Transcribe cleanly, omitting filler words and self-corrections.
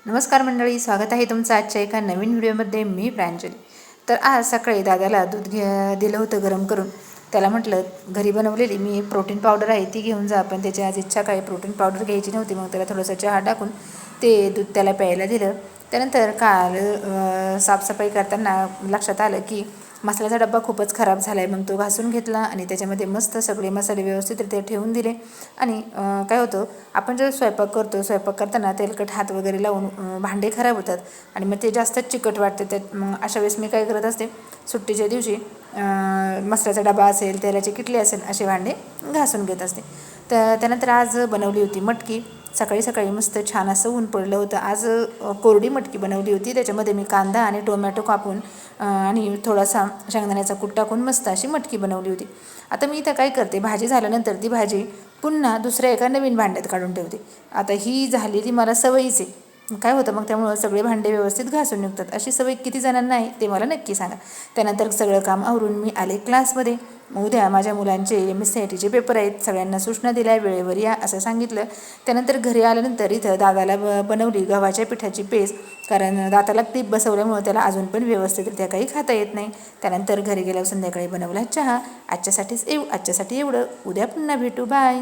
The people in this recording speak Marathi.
नमस्कार मंडळी, स्वागत आहे तुमचं आजच्या एका नवीन व्हिडिओमध्ये. मी प्रांजली. तर आज सकाळी दादाला दूध दिलं होतं गरम करून. त्याला म्हटलं घरी बनवलेली मी प्रोटीन पावडर आहे ती घेऊन जा, पण त्याची आज इच्छा काय प्रोटीन पावडर घ्यायची नव्हती. मग त्याला थोडंसं चहा टाकून ते दूध त्याला प्यायला दिलं. त्यानंतर काल साफसफाई करताना लक्षात आलं की मसाल्याचा डब्बा खूपच खराब झाला आहे. मग तो घासून घेतला आणि त्याच्यामध्ये मस्त सगळे मसाले व्यवस्थितरित्या ठेवून दिले. आणि काय होतं, आपण जर स्वयंपाक करताना तेलकट हात वगैरे लावून भांडे खराब होतात आणि मग ते जास्तच चिकट वाटते. त्यात मग अशा वेळेस मी काय करत असते, सुट्टीच्या दिवशी मसाल्याचा डबा असेल, तेलाची किटली असेल, असे भांडे घासून घेत असते. तर त्यानंतर आज बनवली होती मटकी. सकाळी सकाळी मस्त छान असं ऊन पडलं होतं. आज कोरडी मटकी बनवली होती. त्याच्यामध्ये मी कांदा आणि टोमॅटो कापून आणि थोडासा शेंगदाण्याचा कूट टाकून मस्त अशी मटकी बनवली होती. आता मी इथं काय करते, भाजी झाल्यानंतर ती भाजी पुन्हा दुसऱ्या एका नवीन भांड्यात काढून ठेवते. आता ही झालेली मला सवयीच आहे. काय होतं मग, त्यामुळं सगळे भांडे व्यवस्थित घासून निघतात. अशी सवय किती जणांना आहे ते मला नक्की सांगा. त्यानंतर सगळं काम आवरून मी आले क्लासमध्ये. उद्या माझ्या मुलांचे MSc-ITचे पेपर आहेत. सगळ्यांना सूचना दिल्या वेळेवर या असं सांगितलं. त्यानंतर घरी आल्यानंतर इथं दादाला बनवली गव्हाच्या पिठाची पेस्ट, कारण दाताला टीप बसवल्यामुळं त्याला अजून पण व्यवस्थितरित्या काही खाता येत नाही. त्यानंतर घरी गेल्यावर संध्याकाळी बनवला चहा. आजच्यासाठी एवढं. उद्या पुन्हा भेटू. बाय.